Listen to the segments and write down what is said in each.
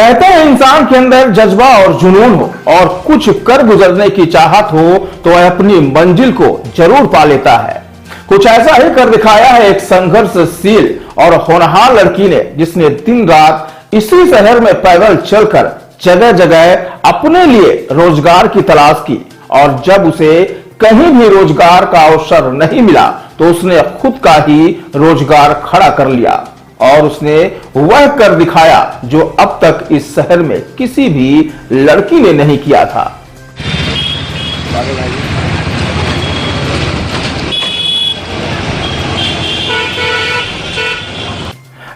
कहते हैं इंसान के अंदर जज्बा और जुनून हो और कुछ कर गुजरने की चाहत हो तो वह अपनी मंजिल को जरूर पा लेता है। कुछ ऐसा ही कर दिखाया है एक संघर्षशील और होनहार लड़की ने, जिसने दिन रात इसी शहर में पैदल चलकर जगह जगह अपने लिए रोजगार की तलाश की और जब उसे कहीं भी रोजगार का अवसर नहीं मिला तो उसने खुद का ही रोजगार खड़ा कर लिया और उसने वह कर दिखाया जो अब तक इस शहर में किसी भी लड़की ने नहीं किया था।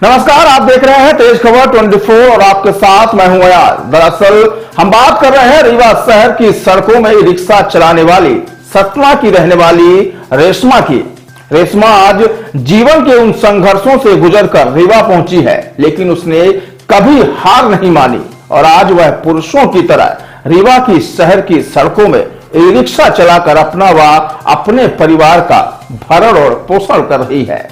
नमस्कार, आप देख रहे हैं तेज खबर 24 और आपके साथ मैं हूं अयाज। दरअसल हम बात कर रहे हैं रीवा शहर की सड़कों में रिक्शा चलाने वाली सतना की रहने वाली रेशमा की। रेशमा आज जीवन के उन संघर्षों से गुजरकर रीवा पहुंची है, लेकिन उसने कभी हार नहीं मानी और आज वह पुरुषों की तरह रीवा की शहर की सड़कों में रिक्शा चलाकर अपना व अपने परिवार का भरण और पोषण कर रही है।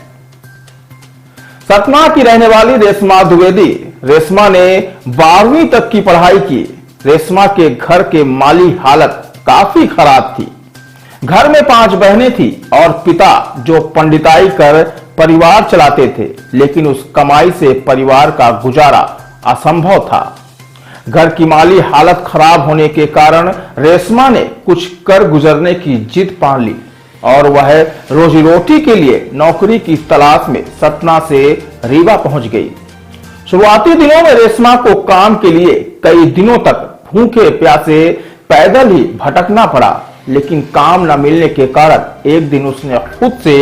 सतना की रहने वाली रेशमा द्विवेदी। रेशमा ने 12वीं तक की पढ़ाई की। रेशमा के घर के माली हालत काफी खराब थी। घर में 5 बहनें थी और पिता जो पंडिताई कर परिवार चलाते थे, लेकिन उस कमाई से परिवार का गुजारा असंभव था। घर की माली हालत खराब होने के कारण रेशमा ने कुछ कर गुजरने की जिद ठान ली और वह रोजी रोटी के लिए नौकरी की तलाश में सतना से रीवा पहुंच गई। शुरुआती दिनों में रेशमा को काम के लिए कई दिनों तक भूखे प्यासे पैदल ही भटकना पड़ा, लेकिन काम न मिलने के कारण एक दिन उसने खुद से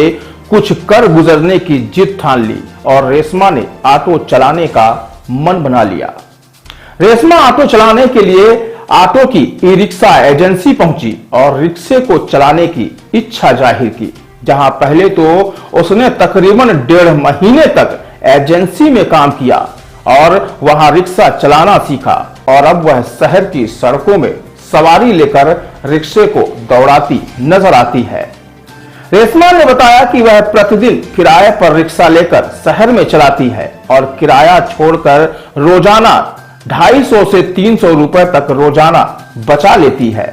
कुछ कर गुजरने की जिद ठान ली और रेशमा ने ऑटो चलाने का मन बना लिया। रेशमा ऑटो चलाने के लिए ऑटो की ई रिक्शा एजेंसी पहुंची और रिक्शे को चलाने की इच्छा जाहिर की। जहां पहले तो उसने तकरीबन 1.5 महीने तक एजेंसी में काम किया और वहां रिक्शा चलाना सीखा और अब वह शहर की सड़कों में सवारी लेकर रिक्शे को दौड़ाती नजर आती है। रेशमा ने बताया कि वह प्रतिदिन किराए पर रिक्शा लेकर शहर में चलाती है और किराया छोड़कर रोजाना 250 से 300 रुपए तक रोजाना बचा लेती है।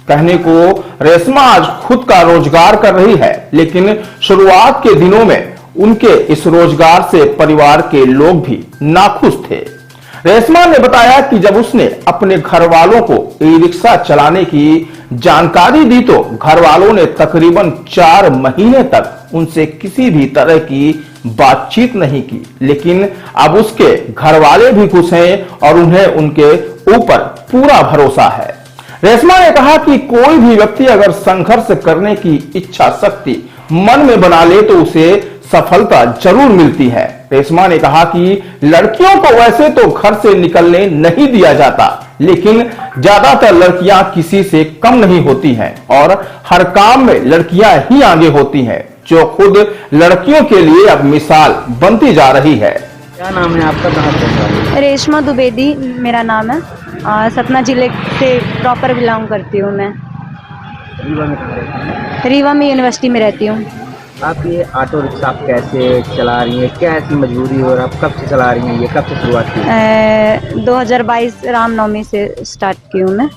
कहने को रेशमा आज खुद का रोजगार कर रही है, लेकिन शुरुआत के दिनों में उनके इस रोजगार से परिवार के लोग भी नाखुश थे। रेशमा ने बताया कि जब उसने अपने घर वालों को ई रिक्शा चलाने की जानकारी दी तो घर वालों ने तकरीबन 4 महीने तक उनसे किसी भी तरह की बातचीत नहीं की, लेकिन अब उसके घर वाले भी खुश हैं और उन्हें उनके ऊपर पूरा भरोसा है। रेशमा ने कहा कि कोई भी व्यक्ति अगर संघर्ष करने की इच्छा शक्ति मन में बना ले तो उसे सफलता जरूर मिलती है। रेशमा ने कहा कि लड़कियों को वैसे तो घर से निकलने नहीं दिया जाता, लेकिन ज्यादातर लड़कियां किसी से कम नहीं होती हैं और हर काम में लड़कियां ही आगे होती हैं, जो खुद लड़कियों के लिए अब मिसाल बनती जा रही है। क्या नाम है आपका, कहाँ से? रेशमा द्विवेदी मेरा नाम है। सतना जिले से प्रॉपर बिलोंग करती हूँ मैं। रीवा में कहाँ रहती हैं? रीवा में यूनिवर्सिटी में रहती हूँ। आप ये ऑटो रिक्शा आप कैसे चला रही हैं, क्या ऐसी मजबूरी और आप कब से चला रही हैं, ये कब से शुरुआत की? 2022 रामनवमी से स्टार्ट की हूँ मैं।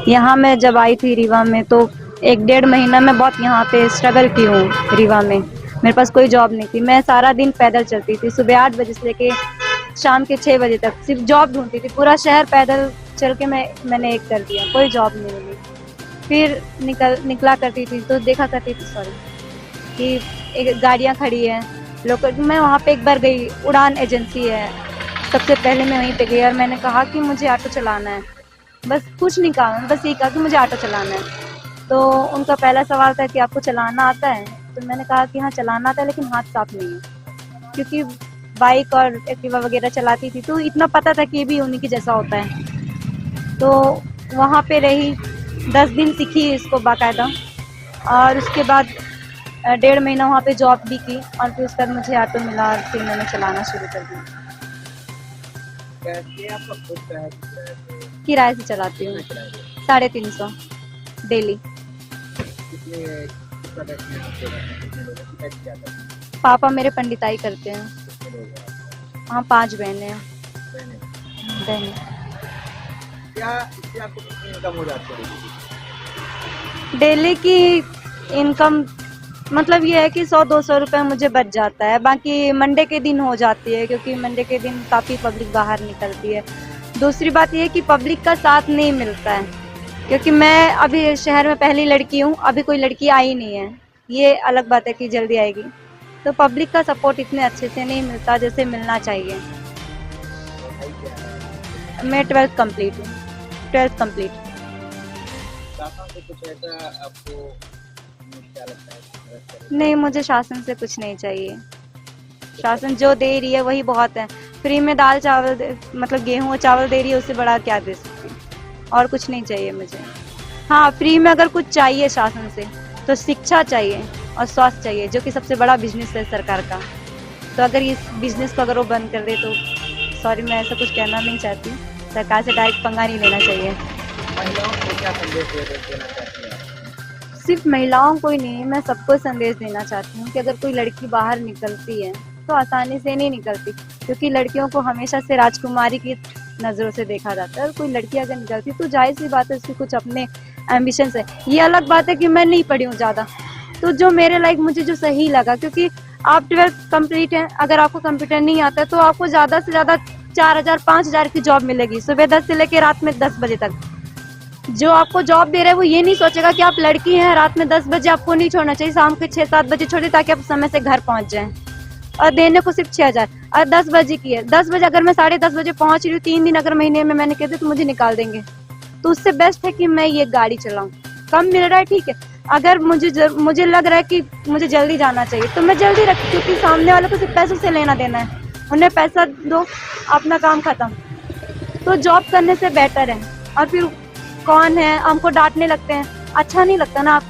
यहाँ मैं जब आई थी रीवा में तो 1-1.5 महीना मैं बहुत यहाँ पे स्ट्रगल की हूँ। रीवा में मेरे पास कोई जॉब नहीं थी। मैं सारा दिन पैदल चलती थी, सुबह 8 बजे से लेके शाम के 6 बजे तक सिर्फ जॉब ढूंढती थी। पूरा शहर पैदल चल के मैंने एक कर दिया, कोई जॉब नहीं मिली। फिर निकला करती थी तो देखा करती थी कि एक गाड़ियाँ खड़ी हैं लोकल। मैं वहाँ पे एक बार गई, उड़ान एजेंसी है, सबसे पहले मैं वहीं पे गई और मैंने कहा कि मुझे ऑटो चलाना है। बस कुछ नहीं कहा, बस ये कहा कि मुझे ऑटो चलाना है। तो उनका पहला सवाल था कि आपको चलाना आता है? तो मैंने कहा कि हाँ चलाना आता है, लेकिन हाथ साफ नहीं है, क्योंकि बाइक और एक्टिवा वगैरह चलाती थी तो इतना पता था कि ये भी उन्हीं के जैसा होता है। तो वहाँ पे रही, 10 दिन सीखी इसको बाकायदा और उसके बाद 1.5 महीना वहाँ पे जॉब भी की और फिर उसके बाद मुझे ऑटो मिला और फिर मैंने चलाना शुरू कर दिया। किराए से चलाती हूँ, 350 डेली। पापा मेरे पंडिताई करते हैं। हाँ, 5 बहनें हैं। है नहीं। क्या इससे आपको कितनी इनकम हो जाती है? डेली की इनकम मतलब ये है कि 100-200 रुपये मुझे बच जाता है। बाकी मंडे के दिन हो जाती है, क्योंकि मंडे के दिन काफ़ी पब्लिक बाहर निकलती है। दूसरी बात ये है कि पब्लिक का साथ नहीं मिलता है, क्योंकि मैं अभी शहर में पहली लड़की हूँ, अभी कोई लड़की आई नहीं है। ये अलग बात है कि जल्दी आएगी। तो पब्लिक का सपोर्ट इतने अच्छे से नहीं मिलता जैसे मिलना चाहिए। पढ़ाई क्या है? मैं 12th कंप्लीट हूँ, 12th कंप्लीट। शासन से कुछ ऐसा आपको क्या लगता है? नहीं, मुझे शासन से कुछ नहीं चाहिए। शासन जो दे रही है वही बहुत है। फ्री में दाल चावल मतलब गेहूँ और चावल दे रही है, उससे बड़ा क्या दे सकती? और कुछ नहीं चाहिए मुझे। हाँ, फ्री में अगर कुछ चाहिए शासन से तो शिक्षा चाहिए और स्वास्थ्य चाहिए, जो कि सबसे बड़ा बिजनेस है सरकार का। तो अगर इस बिजनेस को अगर वो बंद कर दे तो सॉरी, मैं ऐसा कुछ कहना नहीं चाहती। सरकार से डायरेक्ट पंगा नहीं लेना चाहिए। महिलाओं को क्या संदेश देना चाहती हैं आप? सिर्फ महिलाओं को ही नहीं, मैं सबको संदेश देना चाहती हूँ कि अगर कोई लड़की बाहर निकलती है तो आसानी से नहीं निकलती, क्योंकि लड़कियों को हमेशा से राजकुमारी की नज़रों से देखा जाता है। और कोई लड़की अगर निकलती तो जाहिर सी बात है उसकी कुछ अपने एम्बिशंस है। ये अलग बात है कि मैं नहीं पढ़ी हूँ ज़्यादा, तो जो मेरे लाइक मुझे जो सही लगा, क्योंकि आप 12th कंप्लीट हैं, अगर आपको कंप्यूटर नहीं आता है तो आपको ज़्यादा से ज़्यादा 4,000-5,000 की जॉब मिलेगी सुबह 10 से लेकर रात में 10 बजे तक। जो आपको जॉब दे रहा है वो ये नहीं सोचेगा कि आप लड़की हैं, रात में 10 बजे आपको नहीं छोड़ना चाहिए, शाम के 6-7 बजे छोड़िए ताकि आप समय से घर पहुंच जाएं। और देने को सिर्फ 6,000 और 10 बजे की है। 10 बजे अगर मैं 10:30 बजे पहुंच रही हूँ, 3 दिन अगर महीने में मैंने कह दिया तो मुझे निकाल देंगे। तो उससे बेस्ट है कि मैं ये गाड़ी चलाऊं। कम मिल रहा है ठीक है, अगर मुझे लग रहा है कि मुझे जल्दी जाना चाहिए तो मैं जल्दी रख, क्योंकि सामने वाले को सिर्फ पैसों से लेना देना है। उन्हें पैसा दो, अपना काम खत्म। तो जॉब करने से बेटर है। और फिर कौन है हमको डांटने लगते हैं, अच्छा नहीं लगता ना। आप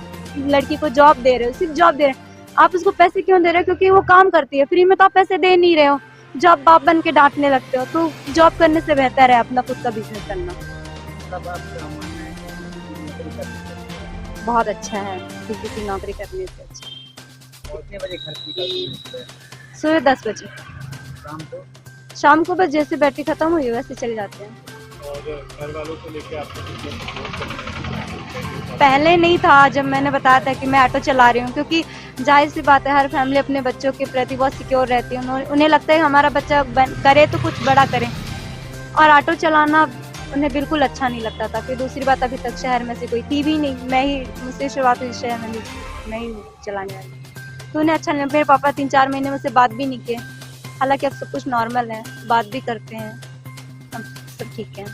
लड़की को जॉब दे रहे हो, सिर्फ जॉब दे रहे हो, आप उसको पैसे क्यों दे रहे हो? क्योंकि वो काम करती है, फ्री में तो आप पैसे दे नहीं रहे हो। जॉब बाप बन के डांटने लगते हो, तो जॉब करने से बेहतर है अपना खुद का बिजनेस करना। तब आपका मानना है कि नौकरी करनी चाहिए? बहुत अच्छा है किसी की नौकरी करने से अच्छा। और कितने बजे घर निकलती हैं सुबह? सुबह 10 बजे, शाम को बस जैसे बैटरी खत्म हुई वैसे चले जाते हैं। और घर वालों को लेके आपको कितना सपोर्ट करते हैं? पहले नहीं था, जब मैंने बताया था कि मैं ऑटो चला रही हूँ, क्योंकि जाहिर सी बात है हर फैमिली अपने बच्चों के प्रति बहुत सिक्योर रहती है। उन्हें लगता है हमारा बच्चा करे तो कुछ बड़ा करे, और ऑटो चलाना उन्हें बिल्कुल अच्छा नहीं लगता था। फिर दूसरी बात, अभी तक शहर में से कोई थी भी नहीं, मुझसे शुरुआत हुई शहर में, मैं ही चलाने वाली, तो उन्हें अच्छा नहीं। मेरे पापा 3-4 महीने में से बात भी नहीं किए। हालांकि अब सब कुछ नॉर्मल है, बात भी करते हैं, अब सब ठीक है।